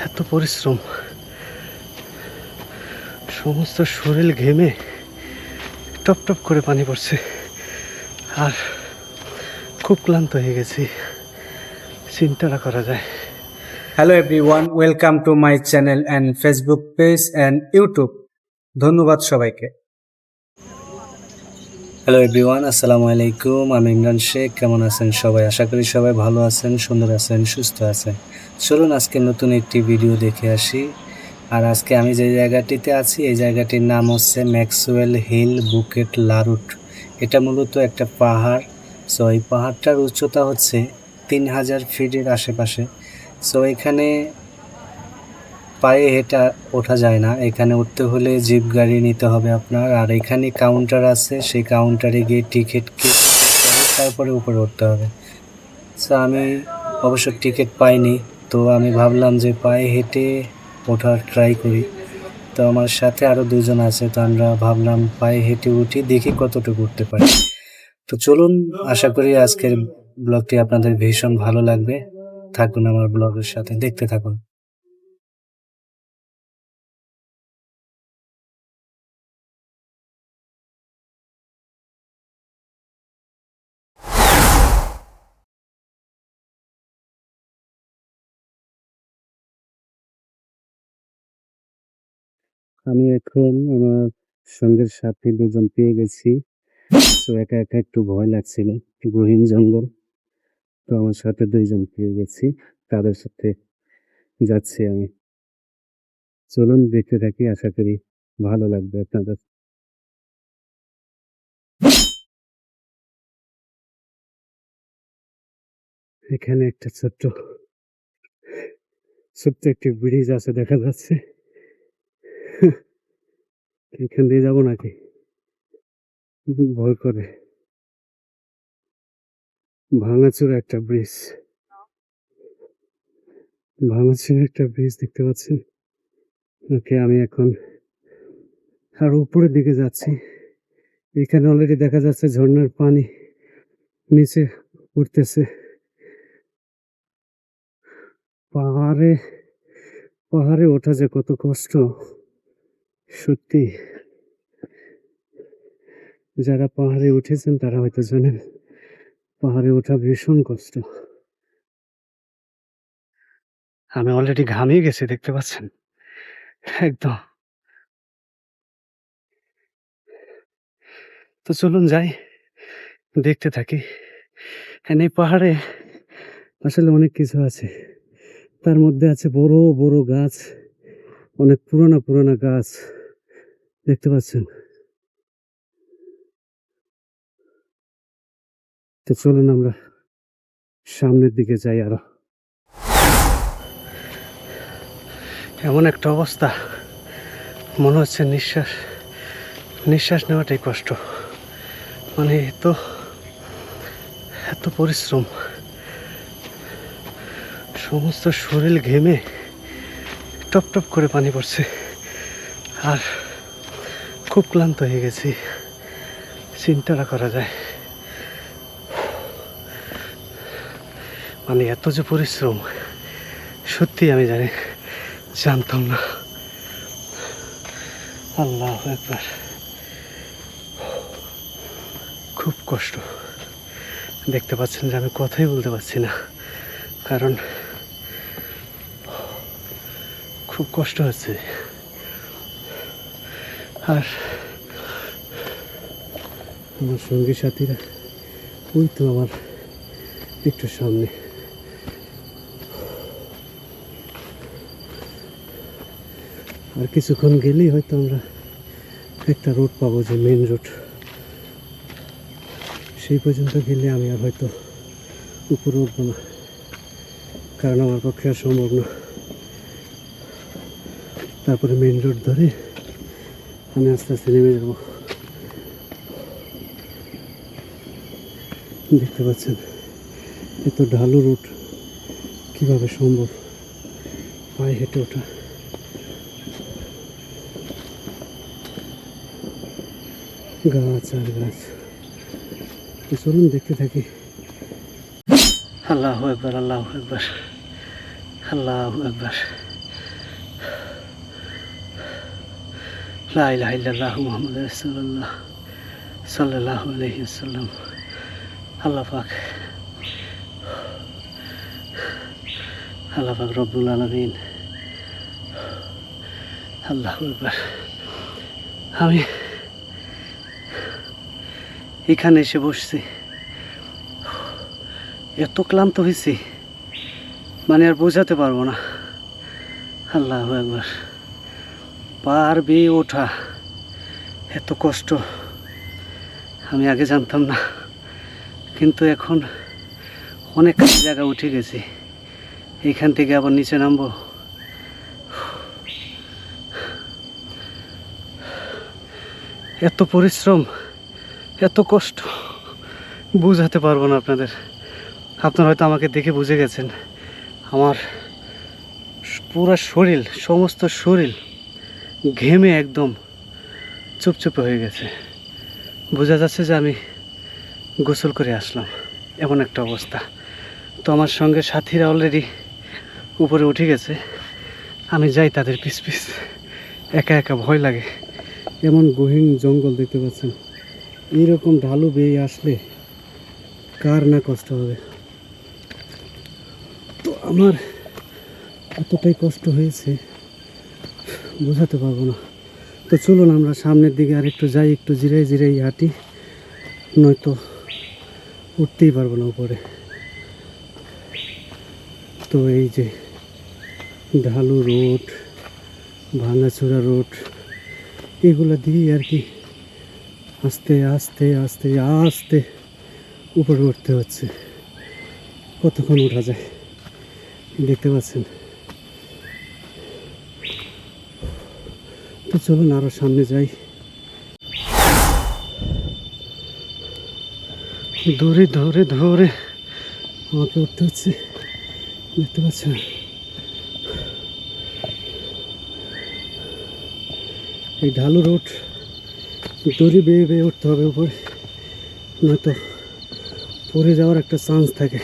এত পরিশ্রম, সমস্ত শরীর ঘেমে টপ টপ করে পানি পড়ছে আর খুব ক্লান্ত হয়ে গেছি, চিন্তাটা করা যায়। Hello everyone, welcome to my channel and Facebook page and YouTube. ধন্যবাদ সবাইকে। হ্যালো এভরিওয়ান, আসসালামু আলাইকুম। আমি ইমরান শেখ। কেমন আছেন সবাই? আশা করি সবাই ভালো আছেন, সুন্দর আছেন, সুস্থ আছেন। চলুন আজকে নতুন একটি ভিডিও দেখে আসি। আর আজকে আমি যে জায়গাটিতে আছি এই জায়গাটির নাম হচ্ছে ম্যাক্সওয়েল হিল বুকেট লারুট। এটা মূলত একটা পাহাড়। সো এই পাহাড়টার উচ্চতা হচ্ছে 3000 ফিটের আশেপাশে। সো এখানে পায়ে হেঁটে ওঠা যায় না, এখানে উঠতে হলে জিপ গাড়ি নিতে হবে আপনার। আর এখানে কাউন্টার আছে, সেই কাউন্টারে গিয়ে টিকিট কেটে তারপরে উপরে উঠতে হবে। সো আমি অবশ্য টিকিট পাইনি, তো আমি ভাবলাম যে পায়ে হেঁটে ওঠার ট্রাই করি। তো আমার সাথে আরও দুজন আছে, তো আমরা ভাবলাম পায়ে হেঁটে উঠি, দেখি কতটুকু উঠতে পারি। তো চলুন, আশা করি আজকের ব্লগটি আপনাদের ভীষণ ভালো লাগবে। থাকুন আমার ব্লগের সাথে, দেখতে থাকুন। আমি এখন আমার সঙ্গের সাথে দুজন পেয়ে গেছি। তো একা একা একটু ভয় লাগছিল, গহীন জঙ্গল। তো আমার সাথে দুইজন পেয়ে গেছি, তাদের সাথে যাচ্ছি আমি। চলুন দেখতে থাকি, আশা করি ভালো লাগবে আপনাদের। এখানে একটা ছোট্ট ছোট্ট একটি ব্রিজ আছে দেখা যাচ্ছে। এখান দিয়ে যাবো নাকি ভয় করে। ভাঙাচোরা একটা ব্রিজ, ভাঙাচোরা একটা ব্রিজ দেখতে পাচ্ছেন। ওকে, আমি এখন আর উপরের দিকে যাচ্ছি। এখানে অলরেডি দেখা যাচ্ছে ঝর্ণার পানি নিচে উঠতেছে। পাহাড়ে পাহাড়ে ওঠা যে কত কষ্ট, সত্যি যারা পাহাড়ে উঠেছেন তারা হয়তো জানেন পাহাড়ে ওঠা ভীষণ কষ্ট। আমি অলরেডি ঘামিয়ে গেছি, দেখতে পাচ্ছেন একদম। তো চলুন যাই, দেখতে থাকি। এই পাহাড়ে আসলে অনেক কিছু আছে, তার মধ্যে আছে বড় বড় গাছ, অনেক পুরোনো পুরোনো গাছ দেখতে পাচ্ছেন। তো চলুন আমরা সামনের দিকে যাই। আরো এমন একটা অবস্থা, মনে হচ্ছে নিঃশ্বাস নেওয়াটাই কষ্ট। মানে এত পরিশ্রম, সমস্ত শরীর ঘেমে টপ টপ করে পানি পড়ছে আর খুব ক্লান্ত হয়ে গেছি, চিন্তাটা করা যায়। মানে এত যে পরিশ্রম, সত্যি আমি জানতাম না। আল্লাহু আকবার, খুব কষ্ট। দেখতে পাচ্ছেন যে আমি কথাই বলতে পারছি না, কারণ খুব কষ্ট হচ্ছে। আর আমার সঙ্গী সাথীরা ওই তো আমার একটু সামনে। আর কিছুক্ষণ গেলেই হয়তো আমরা একটা রোড পাবো, যে মেন রোড। সেই পর্যন্ত গেলে আমি আর হয়তো উপরে উঠবো না, কারণ আমার পক্ষে আর সম্ভব না। তারপরে মেন রোড ধরে আমি আস্তে আস্তে নেমে যাবো। দেখতে পাচ্ছেন এত ঢালু রুট, কিভাবে সম্ভব পায়ে হেঁটে ওঠা। গাছ আর গাছ। চলুন দেখতে থাকি। আল্লাহু আকবার, আল্লাহু আকবার, আল্লাহু আকবার। লা ইলাহা ইল্লাল্লাহু মুহাম্মাদুর রাসূলুল্লাহ সাল্লাল্লাহু আলাইহি ওয়াসাল্লাম। আল্লাহ পাক, আল্লাহ পাক রব্বুল আলামিন। আল্লাহু আকবার। আমি এখানে এসে বসছি, এত ক্লান্ত হয়েছি মানে আর বোঝাতে পারবো না। আল্লাহু আকবার। পার বেয়ে ওঠা এত কষ্ট আমি আগে জানতাম না, কিন্তু এখন অনেক জায়গা উঠে গেছি। এইখান থেকে আবার নিচে নামবো। এত পরিশ্রম, এত কষ্ট বুঝাতে পারবো না আপনাদের। আপনারা হয়তো আমাকে দেখে বুঝে গেছেন, আমার পুরো শরীর, সমস্ত শরীর ঘেমে একদম চুপচুপে হয়ে গেছে। বোঝা যাচ্ছে যে আমি গোসল করে আসলাম, এমন একটা অবস্থা। তো আমার সঙ্গে সাথীরা অলরেডি উপরে উঠে গেছে, আমি যাই তাদের পিছ পিছ। একা একা ভয় লাগে। এমন গহীন জঙ্গল দেখতে পাচ্ছেন, এইরকম ঢালু বেয়ে আসলে কার না কষ্ট হবে। তো আমার এতটাই কষ্ট হয়েছে বোঝাতে পারবো না। তো চলুন আমরা সামনের দিকে আর একটু যাই, একটু জিরাই জিরাই হাঁটি, নয়তো উঠতেই পারবো না উপরে। তো এই যে ঢালু রোড, ভাঙাচোরা রোড, এগুলো দিয়ে আর কি আস্তে আস্তে আস্তে আস্তে উপরে উঠতে হচ্ছে। কতক্ষণ ওঠা যায় দেখতে পাচ্ছেন। তো চলুন আরো সামনে যাই। ধরে ধরে ধরে আমাকে উঠতে হচ্ছে, দেখতে পাচ্ছেন। এই ঢালু রোড দড়ি বেয়ে বেয়ে উঠতে হবে উপরে, নয়তো পড়ে যাওয়ার একটা চান্স থাকে।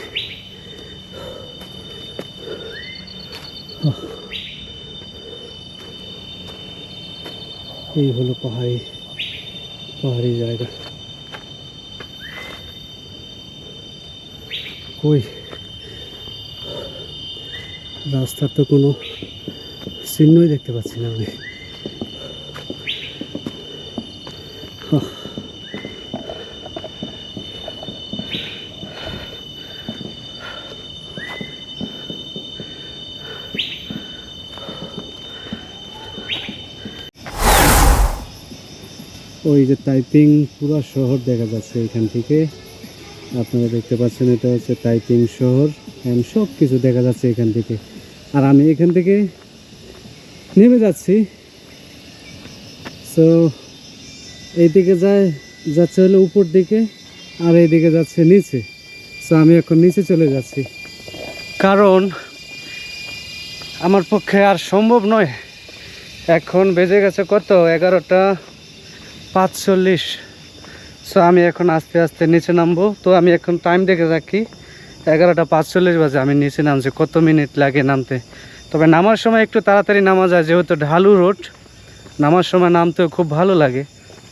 এই হলো পাহাড়ি জায়গা। কই রাস্তার তো কোনো চিহ্নই দেখতে পাচ্ছি না আমি। ওই যে তাইপিং পুরো শহর দেখা যাচ্ছে এখান থেকে। আপনারা দেখতে পাচ্ছেন এটা হচ্ছে তাইপিং শহর, সব কিছু দেখা যাচ্ছে এখান থেকে। আর আমি এখান থেকে নেমে যাচ্ছি। সো এইদিকে যাচ্ছে হলো উপর দিকে, আর এইদিকে যাচ্ছে নিচে। সো আমি এখন নিচে চলে যাচ্ছি, কারণ আমার পক্ষে আর সম্ভব নয়। এখন বেজে গেছে কত, 11:45। সো আমি এখন আস্তে আস্তে নিচে নামবো। তো আমি এখন টাইম দেখে রাখি, 11:45 বাজে আমি নিচে নামছি। কত মিনিট লাগে নামতে? তবে নামার সময় একটু তাড়াতাড়ি নামা যায়, যেহেতু ঢালু রোড। নামার সময় নামতেও খুব ভালো লাগে,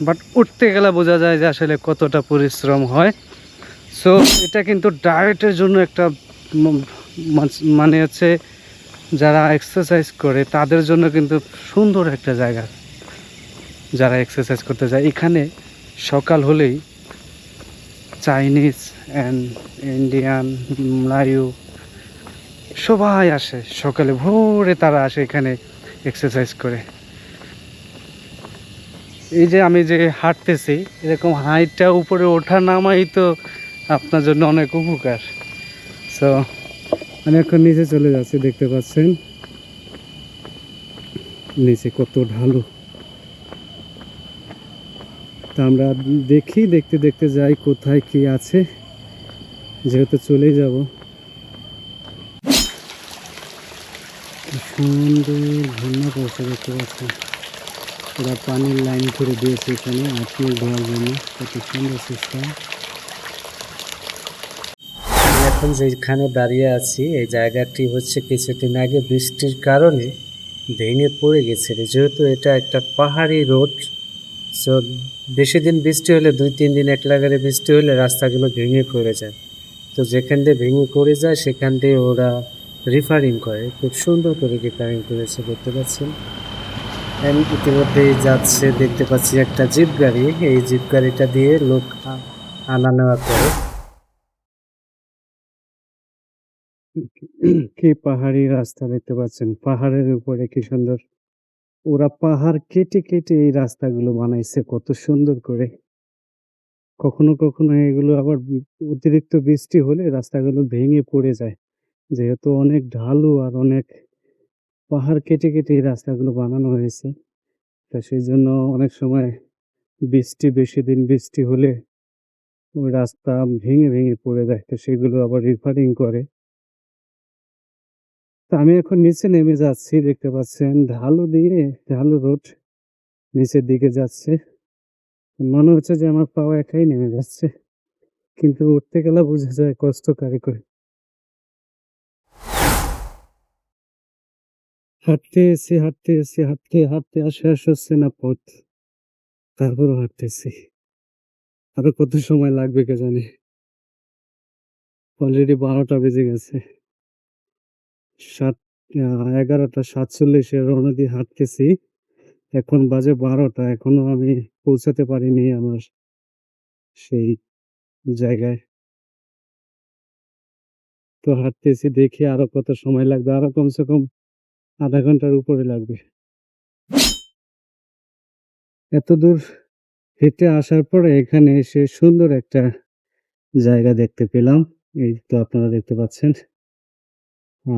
বাট উঠতে গেলে বোঝা যায় যে আসলে কতটা পরিশ্রম হয়। সো এটা কিন্তু ডায়েটের জন্য একটা মানে হচ্ছে যারা এক্সারসাইজ করে তাদের জন্য কিন্তু সুন্দর একটা জায়গা। যারা এক্সারসাইজ করতে যায় এখানে সকাল হলেই চাইনিজ অ্যান্ড ইন্ডিয়ান, মালায়ু সবাই আসে সকালে ভোরে, তারা আসে এখানে এক্সারসাইজ করে। এই যে আমি যে হাঁটতেছি, এরকম হাইটটা উপরে ওঠা নামাই তো আপনার জন্য অনেক উপকার। সো আমি এখন নিচে চলে যাচ্ছি, দেখতে পাচ্ছেন নিচে কত ঢালু। তা আমরা দেখতে দেখতে যাই কোথায় কি আছে, যেহেতু চলেই যাব। সুন্দর ঝর্ণা পড়ছে দেখতে পাচ্ছেন, ওরা পানির লাইন করে দিয়েছে এখানে আপনি ধোয়ার জন্য। কত সুন্দর সিস্টেম। এখন যেখানে দাঁড়িয়ে আছি এই জায়গাটি হচ্ছে কিছুদিন আগে বৃষ্টির কারণে ভেঙে পড়ে গেছে রে। যেহেতু এটা একটা পাহাড়ি রোড, সো বেশি দিন বৃষ্টি হলে ২-৩ দিন এক লাগারে বৃষ্টি হলে রাস্তাগুলো ভেঙে পড়ে যায়। তো যেখান দিয়ে ভেঙে পড়ে যায় সেখান দিয়ে ওরা রিফারিং করে, খুব সুন্দর করে রিফারিং করেছে দেখতে পাচ্ছেন। ইতিমধ্যেই যাচ্ছে, দেখতে পাচ্ছি একটা জিপ গাড়ি, এই জিপ গাড়িটা দিয়ে লোক আনা নেওয়া করে। কি পাহাড়ি রাস্তা দেখতে পাচ্ছেন, পাহাড়ের উপরে কি সুন্দর। ওরা পাহাড় কেটে কেটে এই রাস্তাগুলো বানাইছে কত সুন্দর করে। কখনো কখনো এগুলো আবার অতিরিক্ত বৃষ্টি হলে রাস্তাগুলো ভেঙে পড়ে যায়। যেহেতু অনেক ঢালু আর অনেক পাহাড় কেটে কেটে এই রাস্তাগুলো বানানো হয়েছে। তো সেইজন্য অনেক সময় বেশি দিন বৃষ্টি হলে ওই রাস্তা ভেঙে ভেঙে পড়ে যায়। তো সেগুলো আবার রিপেয়ারিং করে। তো আমি এখন নিচে নেমে যাচ্ছি, দেখতে পাচ্ছেন ঢালু রোড নিচের দিকে যাচ্ছে। মনে হচ্ছে যে আমার পা একাই নেমে যাচ্ছে। কিন্তু উঠতে গেলে বোঝা যায় কষ্টকারী করে। হাঁটতে আর শেষ হচ্ছে না পথ। তারপরেও হাঁটতেছি। আরো কত সময় লাগবে কে জানে। অলরেডি ১২টা বেজে গেছে। সাত ১১টা ৪৭ এ রওনা দিয়ে হাঁটতেছি। এখন বাজে ১২টা, এখনো আমি পৌঁছাতে পারিনি আমার সেই জায়গায়। তো হাঁটতেছি, দেখি আরো কত সময় লাগবে। আরো কমসে কম ০.৫ ঘন্টার উপরে লাগবে। এতদূর হেঁটে আসার পরে এখানে এসে সুন্দর একটা জায়গা দেখতে পেলাম। এই তো আপনারা দেখতে পাচ্ছেন। আ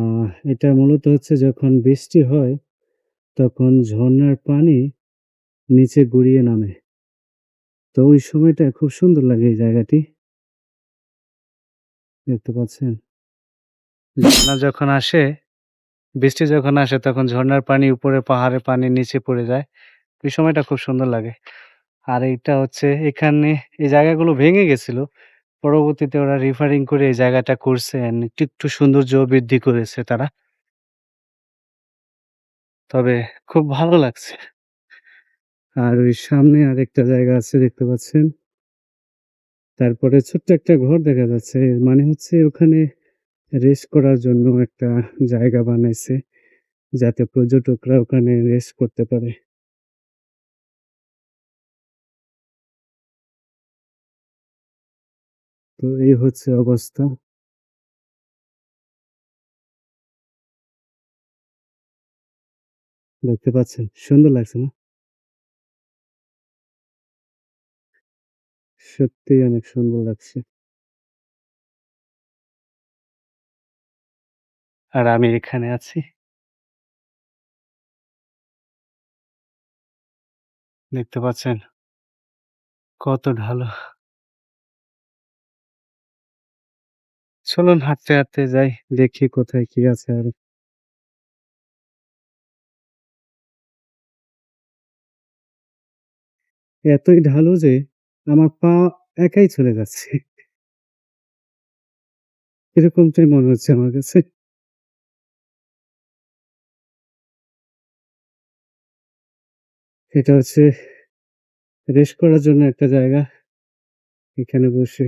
এটা মূলত হচ্ছে যখন বৃষ্টি হয় তখন ঝরনার পানি নিচে গড়িয়ে নামে। তো ওই সময়টা খুব সুন্দর লাগে এই জায়গাটি। দেখতে পাচ্ছেন? ঝরনা যখন আসে, বৃষ্টি যখন আসে তখন ঝরনার পানি উপরে, পাহাড়ের পানি নিচে পড়ে যায়। ওই সময়টা খুব সুন্দর লাগে। আর এইটা হচ্ছে এখানে এই জায়গাগুলো ভেঙে গেছিল। পরবর্তীতে ওরা রিফারিং করে এই জায়গাটা করছে অ্যান্ড একটু সৌন্দর্য বৃদ্ধি করেছে তারা। তবে খুব ভালো লাগছে। আর ওই সামনে আরেকটা জায়গা আছে দেখতে পাচ্ছেন। তারপরে ছোট্ট একটা ঘর দেখা যাচ্ছে। মানে হচ্ছে ওখানে রেস্ট করার জন্য একটা জায়গা বানাইছে, যাতে পর্যটকরা ওখানে রেস্ট করতে পারে। তো এই হচ্ছে অবস্থা। দেখতে পাচ্ছেন? সুন্দর লাগছে না? সত্যিই অনেক সুন্দর লাগছে। আর আমি এখানে আছি। দেখতে পাচ্ছেন? কত ঢালু। চলুন হাঁটতে, হাঁটতে যাই। দেখি কোথায় কি আছে আরো। এতই ঢালু যে আমার পা একাই চলে যাচ্ছে। এরকমটাই মনে হচ্ছে আমার কাছে। এটা হচ্ছে রেস্ট করার জন্য একটা জায়গা। এখানে বসে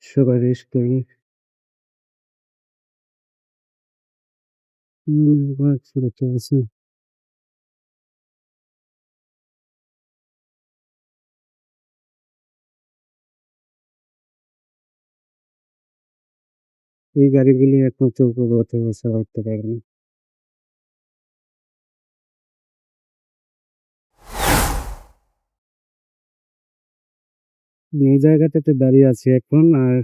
সবাই রেস্ট করবে। দেখতে পাচ্ছেন? এই গাড়িগুলি একমাত্র উপরে ছাড়া উঠতে পারে না। এই জায়গাটাতে দাঁড়িয়ে আছি এখন। আর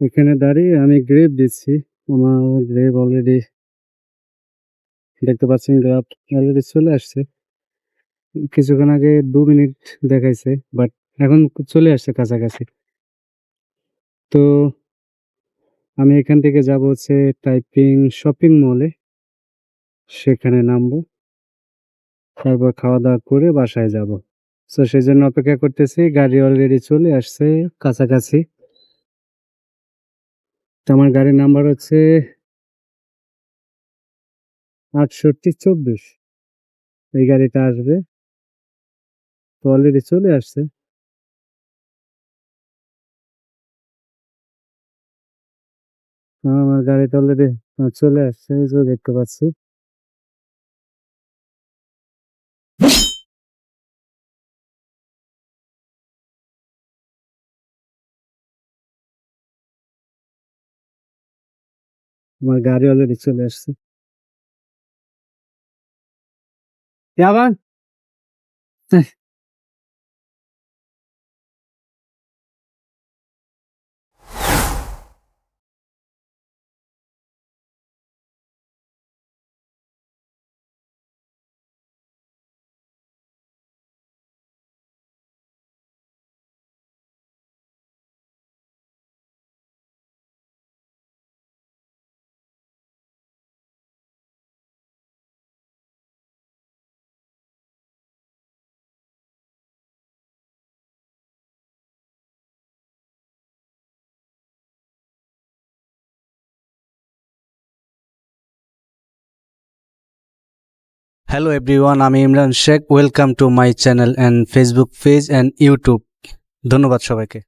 এখানে দাঁড়িয়ে আমি গ্রেপ দিচ্ছি। আমার গ্রেপ অলরেডি দেখতে পাচ্ছেন, গ্রাফ অলরেডি চলে আসছে। কিছুক্ষণ আগে ২ মিনিট দেখাইছে, বাট এখন চলে আসছে কাছাকাছি। তো আমি এখান থেকে যাবো হচ্ছে টাইপিং শপিং মলে। সেখানে নামবো। তারপর খাওয়া-দাওয়া করে বাসায় যাবো। সো সেজন্য অপেক্ষা করতেছি। গাড়ি অলরেডি চলে আসছে কাছাকাছি। তো আমার গাড়ির নাম্বার হচ্ছে 6824 এই গাড়িটা আসবে, তো অলরেডি চলে আসছে। আমার গাড়িটা অলরেডি চলে আসছে, এই যে দেখতে পাচ্ছি। আমার গাড়ি অলরেডি চলে আসছে। আবার হ্যালো এভরিওয়ান, আমি Imran Sheikh. Welcome to my channel and Facebook page and YouTube. ধন্যবাদ সবাইকে।